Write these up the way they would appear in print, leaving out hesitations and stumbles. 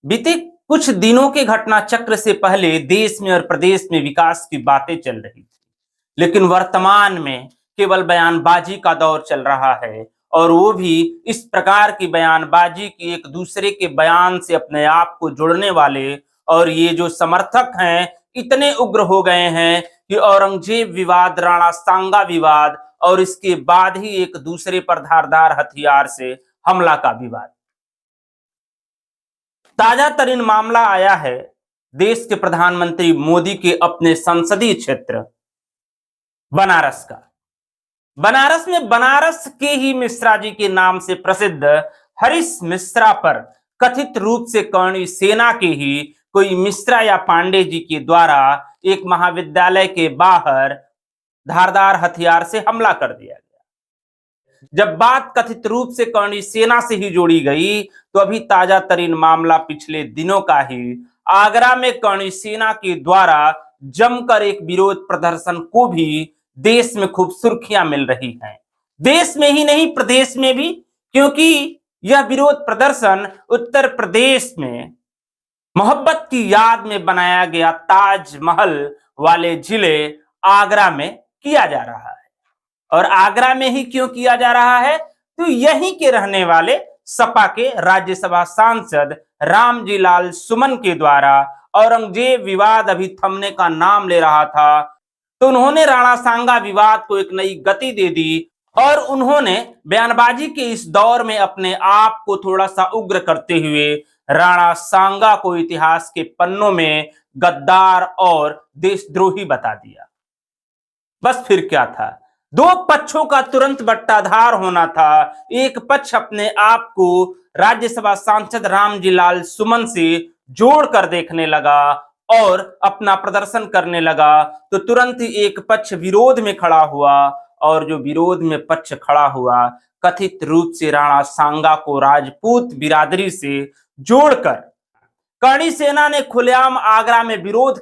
बीते कुछ दिनों के घटना चक्र से पहले देश में और प्रदेश में विकास की बातें चल रही थी, लेकिन वर्तमान में केवल बयानबाजी का दौर चल रहा है। और वो भी इस प्रकार की बयानबाजी की एक दूसरे के बयान से अपने आप को जोड़ने वाले। और ये जो समर्थक हैं इतने उग्र हो गए हैं कि औरंगजेब विवाद, राणा सांगा विवाद और इसके बाद ही एक दूसरे पर धारदार हथियार से हमला का विवाद। ताजा तरीन मामला आया है देश के प्रधानमंत्री मोदी के अपने संसदीय क्षेत्र बनारस का। बनारस में बनारस के ही मिश्रा जी के नाम से प्रसिद्ध हरीश मिश्रा पर कथित रूप से कर्णी सेना के ही कोई मिश्रा या पांडे जी के द्वारा एक महाविद्यालय के बाहर धारदार हथियार से हमला कर दिया गया। जब बात कथित रूप से कर्णी सेना से ही जोड़ी गई तो अभी ताजा तरीन मामला पिछले दिनों का ही आगरा में कर्णी सेना के द्वारा जमकर एक विरोध प्रदर्शन को भी देश में खूब सुर्खियां मिल रही हैं। देश में ही नहीं प्रदेश में भी, क्योंकि यह विरोध प्रदर्शन उत्तर प्रदेश में मोहब्बत की याद में बनाया गया ताजमहल वाले जिले आगरा में किया जा रहा है। और आगरा में ही क्यों किया जा रहा है? तो यहीं के रहने वाले सपा के राज्यसभा सांसद रामजी लाल सुमन के द्वारा औरंगजेब विवाद अभी थमने का नाम ले रहा था, तो उन्होंने राणा सांगा विवाद को एक नई गति दे दी और उन्होंने बयानबाजी के इस दौर में अपने आप को थोड़ा सा उग्र करते हुए राणा सांगा को इतिहास के पन्नों में गद्दार और देशद्रोही बता दिया। बस फिर क्या था, दो पक्षों का तुरंत बट्टाधार होना था। एक पक्ष अपने आप को राज्यसभा सांसद रामजी लाल सुमन से जोड़कर देखने लगा और अपना प्रदर्शन करने लगा, तो तुरंत ही एक पक्ष विरोध में खड़ा हुआ। और जो विरोध में पक्ष खड़ा हुआ कथित रूप से राणा सांगा को राजपूत बिरादरी से जोड़कर कर्णी सेना ने खुलेआम आगरा में विरोध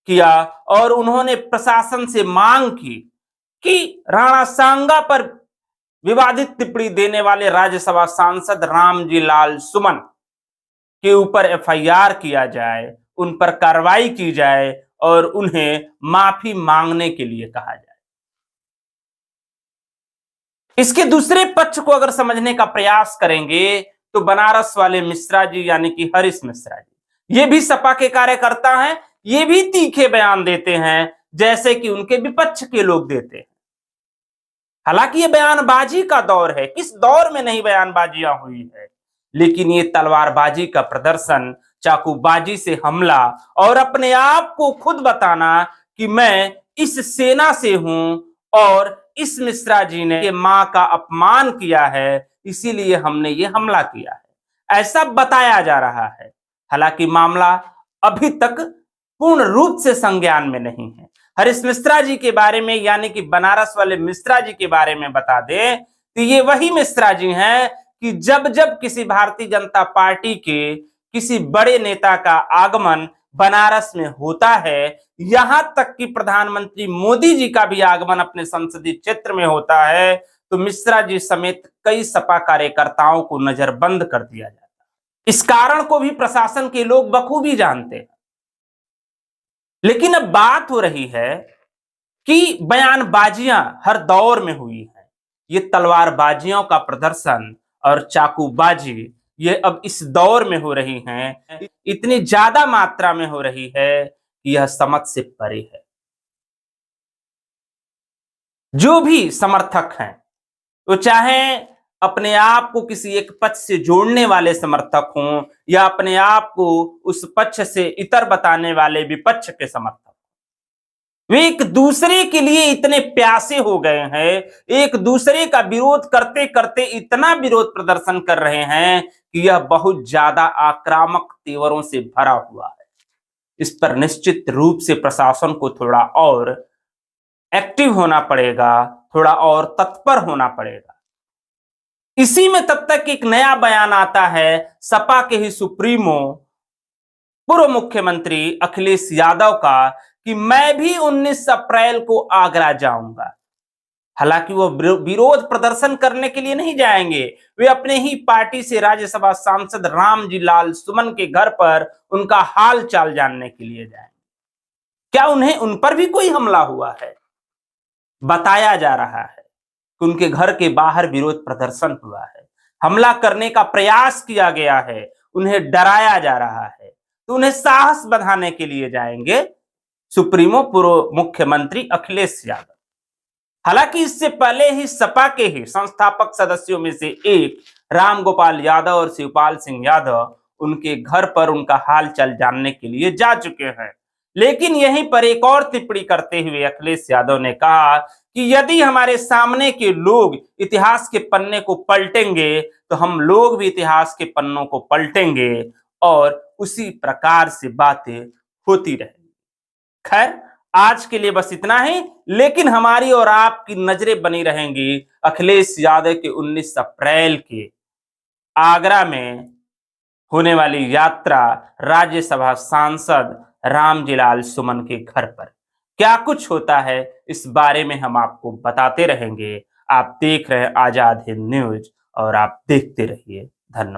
किया और उन्होंने प्रशासन से मांग की कि राणा सांगा पर विवादित टिप्पणी देने वाले राज्यसभा सांसद रामजी लाल सुमन के ऊपर एफआईआर किया जाए, उन पर कार्रवाई की जाए और उन्हें माफी मांगने के लिए कहा जाए। इसके दूसरे पक्ष को अगर समझने का प्रयास करेंगे तो बनारस वाले मिश्रा जी यानी कि हरीश मिश्रा जी, ये भी सपा के कार्यकर्ता हैं, ये भी तीखे बयान देते हैं जैसे कि उनके विपक्ष के लोग देते हैं। हालांकि ये बयानबाजी का दौर है, किस दौर में नहीं बयानबाजियां हुई है, लेकिन ये तलवारबाजी का प्रदर्शन, चाकूबाजी से हमला और अपने आप को खुद बताना कि मैं इस सेना से हूं और इस मिश्रा जी ने मां का अपमान किया है, इसीलिए हमने ये हमला किया है, ऐसा बताया जा रहा है। हालांकि मामला अभी तक पूर्ण रूप से संज्ञान में नहीं है। हरीश मिश्रा जी के बारे में यानी कि बनारस वाले मिश्रा जी के बारे में बता दें तो ये वही मिश्रा जी हैं कि जब जब किसी भारतीय जनता पार्टी के किसी बड़े नेता का आगमन बनारस में होता है, यहां तक कि प्रधानमंत्री मोदी जी का भी आगमन अपने संसदीय क्षेत्र में होता है, तो मिश्रा जी समेत कई सपा कार्यकर्ताओं को नजरबंद कर दिया जाता है। इस कारण को भी प्रशासन के लोग बखूबी जानते हैं। लेकिन अब बात हो रही है कि बयानबाजियां हर दौर में हुई हैं, ये तलवारबाजियों का प्रदर्शन और चाकूबाजी ये अब इस दौर में हो रही हैं, इतनी ज्यादा मात्रा में हो रही है कि यह समझ से परे है। जो भी समर्थक हैं वो चाहे अपने आप को किसी एक पक्ष से जोड़ने वाले समर्थक हों या अपने आप को उस पक्ष से इतर बताने वाले विपक्ष के समर्थक, वे एक दूसरे के लिए इतने प्यासे हो गए हैं, एक दूसरे का विरोध करते करते इतना विरोध प्रदर्शन कर रहे हैं कि यह बहुत ज्यादा आक्रामक तेवरों से भरा हुआ है। इस पर निश्चित रूप से प्रशासन को थोड़ा और एक्टिव होना पड़ेगा, थोड़ा और तत्पर होना पड़ेगा। इसी में तब तक एक नया बयान आता है सपा के ही सुप्रीमो पूर्व मुख्यमंत्री अखिलेश यादव का कि मैं भी 19 अप्रैल को आगरा जाऊंगा। हालांकि वो विरोध प्रदर्शन करने के लिए नहीं जाएंगे, वे अपने ही पार्टी से राज्यसभा सांसद रामजी लाल सुमन के घर पर उनका हाल चाल जानने के लिए जाएंगे। क्या उन्हें उन पर भी कोई हमला हुआ है? बताया जा रहा है कि उनके घर के बाहर विरोध प्रदर्शन हुआ है, हमला करने का प्रयास किया गया है, उन्हें डराया जा रहा है, तो उन्हें साहस बढ़ाने के लिए जाएंगे सुप्रीमो पूर्व मुख्यमंत्री अखिलेश यादव। हालांकि इससे पहले ही सपा के ही संस्थापक सदस्यों में से एक रामगोपाल यादव और शिवपाल सिंह यादव उनके घर पर उनका हालचाल जानने के लिए जा चुके हैं। लेकिन यहीं पर एक और टिप्पणी करते हुए अखिलेश यादव ने कहा कि यदि हमारे सामने के लोग इतिहास के पन्ने को पलटेंगे तो हम लोग भी इतिहास के पन्नों को पलटेंगे और उसी प्रकार से बातें होती रहेंगी। खैर, आज के लिए बस इतना ही, लेकिन हमारी और आपकी नजरें बनी रहेंगी अखिलेश यादव के 19 अप्रैल के आगरा में होने वाली यात्रा राज्यसभा सांसद रामजीलाल सुमन के घर पर। क्या कुछ होता है इस बारे में हम आपको बताते रहेंगे। आप देख रहे हैं आजाद हिंद न्यूज और आप देखते रहिए। धन्यवाद।